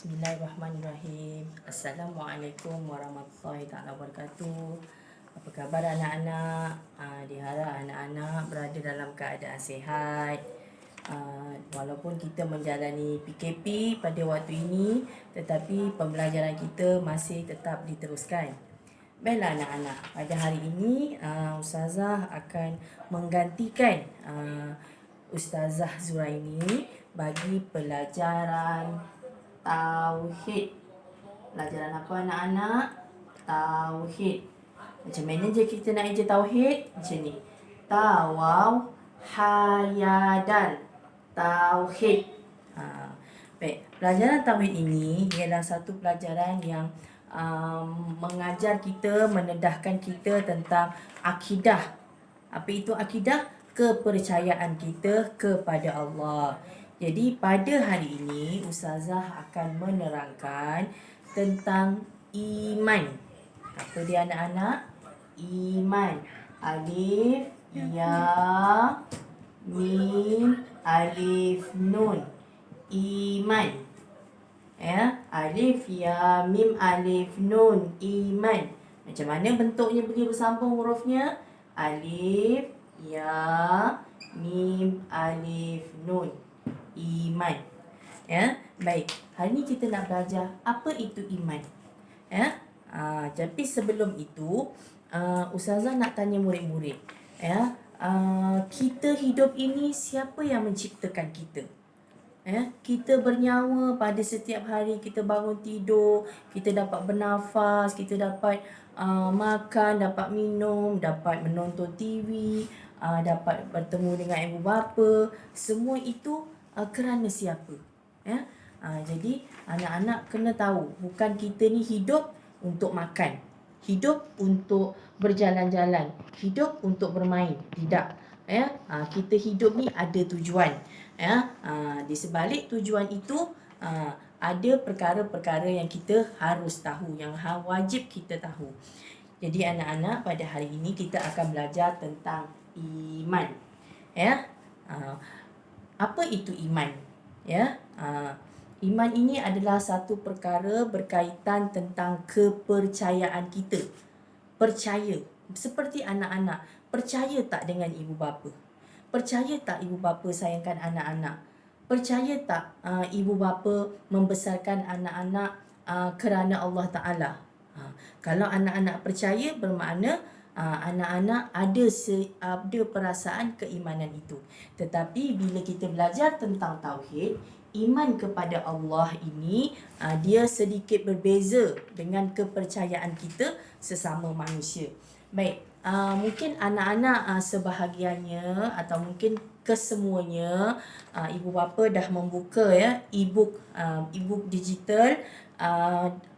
Bismillahirrahmanirrahim. Assalamualaikum warahmatullahi wabarakatuh. Apa khabar anak-anak? Diharap anak-anak berada dalam keadaan sihat. Walaupun kita menjalani PKP pada waktu ini, tetapi pembelajaran kita masih tetap diteruskan. Baiklah anak-anak, pada hari ini Ustazah akan menggantikan Ustazah Zuraini bagi pelajaran Tauhid. Pelajaran apa anak-anak? Tauhid. Macam mana je kita nak eja Tauhid? Macam ni. Tawaw hayadal. Tauhid. Baik, pelajaran Tauhid ini ialah satu pelajaran yang mengajar kita, mendedahkan kita tentang akidah. Apa itu akidah? Kepercayaan kita kepada Allah. Jadi pada hari ini Ustazah akan menerangkan tentang iman. Apa dia anak-anak? Iman. Alif, ya, mim, alif, nun. Iman. Ya, alif, ya, mim, alif, nun. Iman. Macam mana bentuknya bagi bersambung hurufnya? Alif, ya, mim, alif, nun. Iman. Ya, baik. Hari ni kita nak belajar apa itu iman. Ya. Tapi sebelum itu, Ustazah nak tanya murid-murid. Ya, kita hidup ini siapa yang menciptakan kita? Ya, kita bernyawa pada setiap hari, kita bangun tidur, kita dapat bernafas, kita dapat makan, dapat minum, dapat menonton TV, dapat bertemu dengan ibu bapa. Semua itu kerana siapa? Ya? Jadi anak-anak kena tahu, bukan kita ni hidup untuk makan, hidup untuk berjalan-jalan, hidup untuk bermain. Tidak. Ya? Kita hidup ni ada tujuan. Ya? Di sebalik tujuan itu ada perkara-perkara yang kita harus tahu, yang wajib kita tahu. Jadi anak-anak, pada hari ini kita akan belajar tentang iman. Ya? Apa itu iman? Ya, iman ini adalah satu perkara berkaitan tentang kepercayaan kita. Percaya, seperti anak-anak, percaya tak dengan ibu bapa? Percaya tak ibu bapa sayangkan anak-anak? Percaya tak ibu bapa membesarkan anak-anak kerana Allah Ta'ala? Kalau anak-anak percaya, bermakna anak-anak ada perasaan keimanan itu. Tetapi bila kita belajar tentang tauhid, iman kepada Allah ini dia sedikit berbeza dengan kepercayaan kita sesama manusia. Baik, mungkin anak-anak sebahagiannya atau mungkin kesemuanya ibu bapa dah membuka ya e-book digital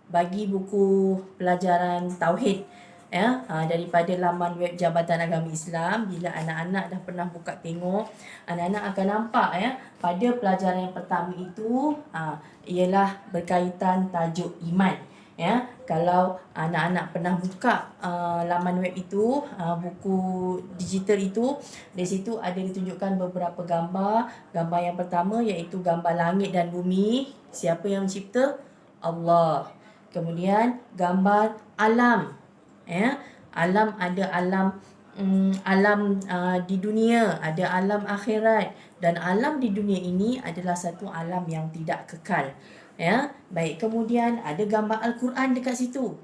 bagi buku pelajaran tauhid. Ya, daripada laman web Jabatan Agama Islam. Bila anak-anak dah pernah buka tengok, anak-anak akan nampak ya, pada pelajaran yang pertama itu ialah berkaitan tajuk iman. Ya, kalau anak-anak pernah buka laman web itu, buku digital itu, di situ ada ditunjukkan beberapa gambar. Gambar yang pertama iaitu gambar langit dan bumi. Siapa yang mencipta? Allah. Kemudian gambar alam. Ya, alam, ada alam di dunia, ada alam akhirat, dan alam di dunia ini adalah satu alam yang tidak kekal. Ya, baik. Kemudian ada gambar Al-Quran dekat situ.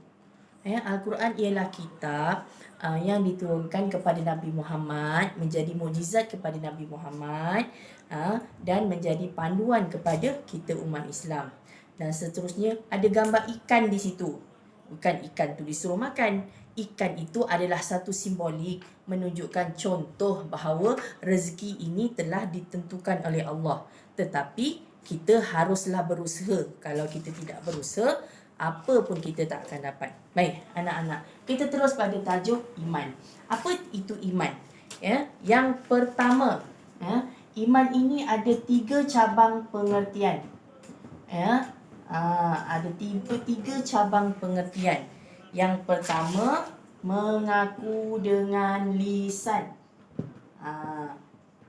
Ya, Al-Quran ialah kitab yang diturunkan kepada Nabi Muhammad, menjadi mukjizat kepada Nabi Muhammad, dan menjadi panduan kepada kita umat Islam. Dan seterusnya ada gambar ikan di situ. Bukan ikan tu disuruh makan. Ikan itu adalah satu simbolik menunjukkan contoh bahawa rezeki ini telah ditentukan oleh Allah. Tetapi kita haruslah berusaha. Kalau kita tidak berusaha, apa pun kita tak akan dapat. Baik, anak-anak, kita terus pada tajuk iman. Apa itu iman? Ya, yang pertama, ya, iman ini ada 3 cabang pengertian. Ya, ada tiga cabang pengertian. Yang pertama, mengaku dengan lisan.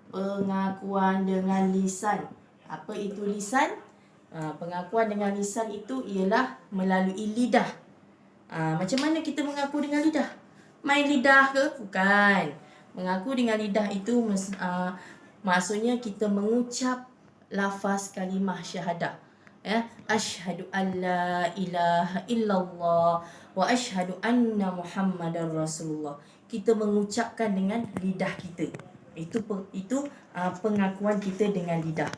Pengakuan dengan lisan. Apa itu lisan? Pengakuan dengan lisan itu ialah melalui lidah. Macam mana kita mengaku dengan lidah? Main lidah ke? Bukan. Mengaku dengan lidah itu maksudnya kita mengucap lafaz kalimah syahadah. Asyhadu an la ilaha illallah wa asyhadu anna Muhammadar Rasulullah. Kita mengucapkan dengan lidah kita. Itu pengakuan kita dengan lidah.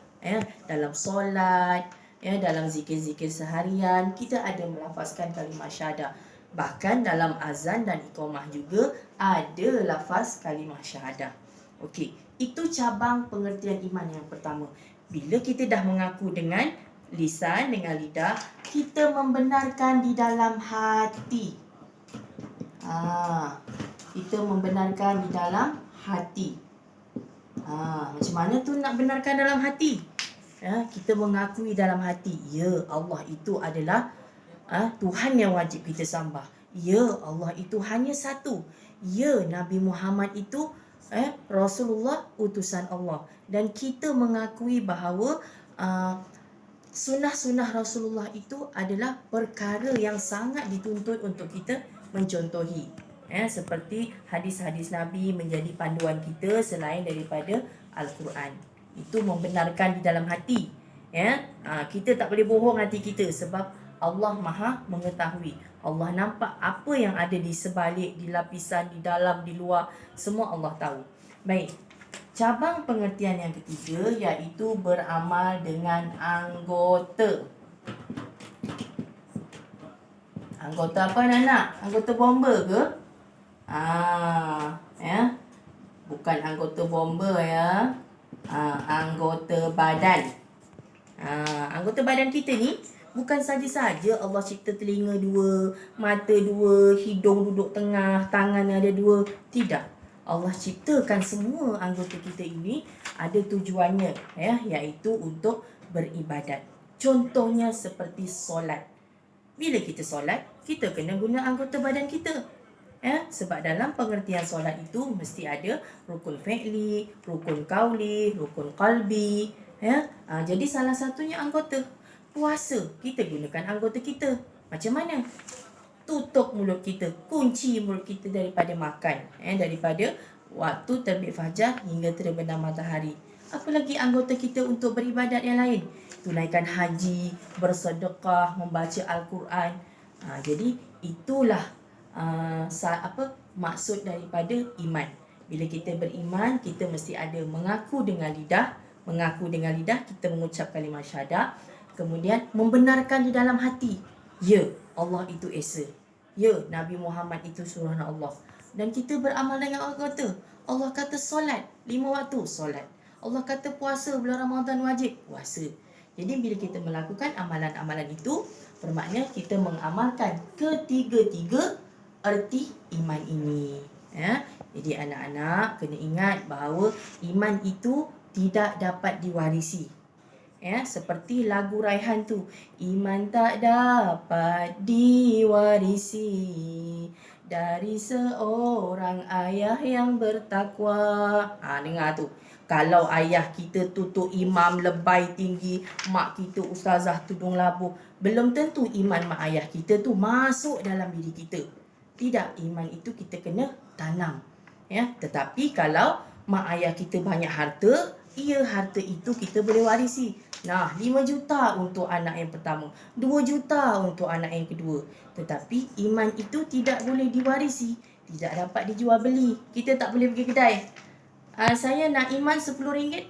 Dalam solat, dalam zikir-zikir seharian kita ada melafazkan kalimah syahadah. Bahkan dalam azan dan iqamah juga ada lafaz kalimah syahadah. Okey, itu cabang pengertian iman yang pertama. Bila kita dah mengaku dengan lisan, dengan lidah, kita membenarkan di dalam hati. Kita membenarkan di dalam hati. Macam mana tu nak benarkan dalam hati? Kita mengakui dalam hati, ya Allah itu adalah Tuhan yang wajib kita sembah. Ya Allah itu hanya satu. Ya Nabi Muhammad itu Rasulullah utusan Allah. Dan kita mengakui bahawa sunnah-sunnah Rasulullah itu adalah perkara yang sangat dituntut untuk kita mencontohi. Seperti hadis-hadis Nabi menjadi panduan kita selain daripada Al-Quran. Itu membenarkan di dalam hati. Kita tak boleh bohong hati kita sebab Allah Maha mengetahui. Allah nampak apa yang ada di sebalik, di lapisan, di dalam, di luar. Semua Allah tahu. Baik. Cabang pengertian yang ketiga iaitu beramal dengan anggota. Anggota apa anak-anak? Anggota bomba ke? Bukan anggota bomba ya. Anggota badan. Anggota badan kita ni bukan saja-saja Allah cipta telinga dua, mata dua, hidung duduk tengah, tangan ada dua. Tidak. Allah ciptakan semua anggota kita ini ada tujuannya, iaitu untuk beribadat. Contohnya seperti solat. Bila kita solat, kita kena guna anggota badan kita. Sebab dalam pengertian solat itu mesti ada rukun fi'li, rukun qauli, rukun qalbi. Jadi salah satunya anggota. Puasa, kita gunakan anggota kita. Macam mana? Tutup mulut kita, kunci mulut kita daripada makan, daripada waktu terbit fajar hingga terbenam matahari. Apa lagi anggota kita untuk beribadat yang lain? Tunaikan haji, bersedekah, membaca Al-Quran. Jadi itulah maksud daripada iman. Bila kita beriman, kita mesti ada mengaku dengan lidah. Mengaku dengan lidah, kita mengucap kalimah syahadah. Kemudian membenarkan di dalam hati. Ya, Allah itu Esa. Ya, Nabi Muhammad itu suruhan Allah. Dan kita beramal dengan anggota. Allah kata solat, 5 waktu solat. Allah kata puasa bulan Ramadan wajib, puasa. Jadi bila kita melakukan amalan-amalan itu, bermakna kita mengamalkan ketiga-tiga erti iman ini. Jadi anak-anak kena ingat bahawa iman itu tidak dapat diwarisi. Seperti lagu Raihan tu, iman tak dapat diwarisi dari seorang ayah yang bertakwa. Dengar tu. Kalau ayah kita tutup imam lebay tinggi, mak kita ustazah tudung labuh, belum tentu iman mak ayah kita tu masuk dalam diri kita. Tidak, iman itu kita kena tanam. Tetapi kalau mak ayah kita banyak harta, harta itu kita boleh warisi. 5 juta untuk anak yang pertama, 2 juta untuk anak yang kedua. Tetapi iman itu tidak boleh diwarisi, tidak dapat dijual beli. Kita tak boleh pergi kedai. Saya nak iman RM10.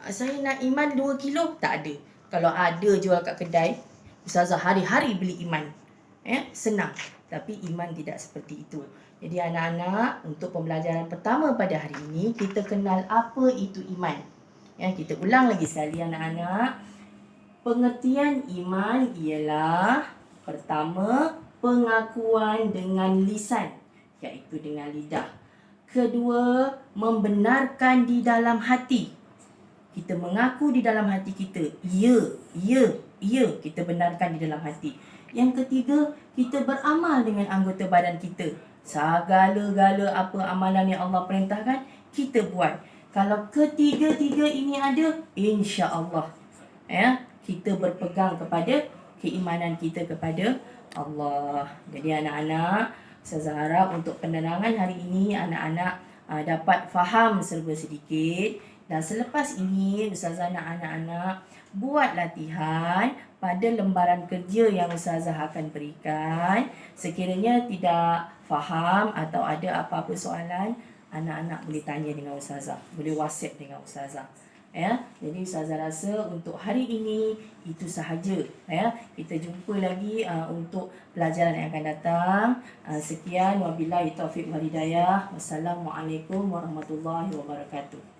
Saya nak iman 2 kilo. Tak ada. Kalau ada jual kat kedai, ustazah hari-hari beli iman. Senang. Tapi iman tidak seperti itu. Jadi anak-anak, untuk pembelajaran pertama pada hari ini, kita kenal apa itu iman. Kita ulang lagi sekali anak-anak. Pengertian iman ialah pertama, pengakuan dengan lisan, iaitu dengan lidah. Kedua, membenarkan di dalam hati. Kita mengaku di dalam hati kita. Ya, kita benarkan di dalam hati. Yang ketiga, kita beramal dengan anggota badan kita. Segala-gala apa amalan yang Allah perintahkan, kita buat. Kalau ketiga-tiga ini ada, insya-Allah, kita berpegang kepada keimanan kita kepada Allah. Jadi anak-anak, Ustazah harap untuk penerangan hari ini anak-anak dapat faham serba sedikit. Dan selepas ini Ustazah nak anak-anak buat latihan pada lembaran kerja yang Ustazah akan berikan. Sekiranya tidak faham atau ada apa-apa soalan, anak-anak boleh tanya dengan Ustazah, boleh WhatsApp dengan Ustazah. Ya, jadi Ustazah rasa untuk hari ini itu sahaja. Ya, kita jumpa lagi untuk pelajaran yang akan datang. Sekian, wabillahi taufiq wal hidayah. Wassalamualaikum warahmatullahi wabarakatuh.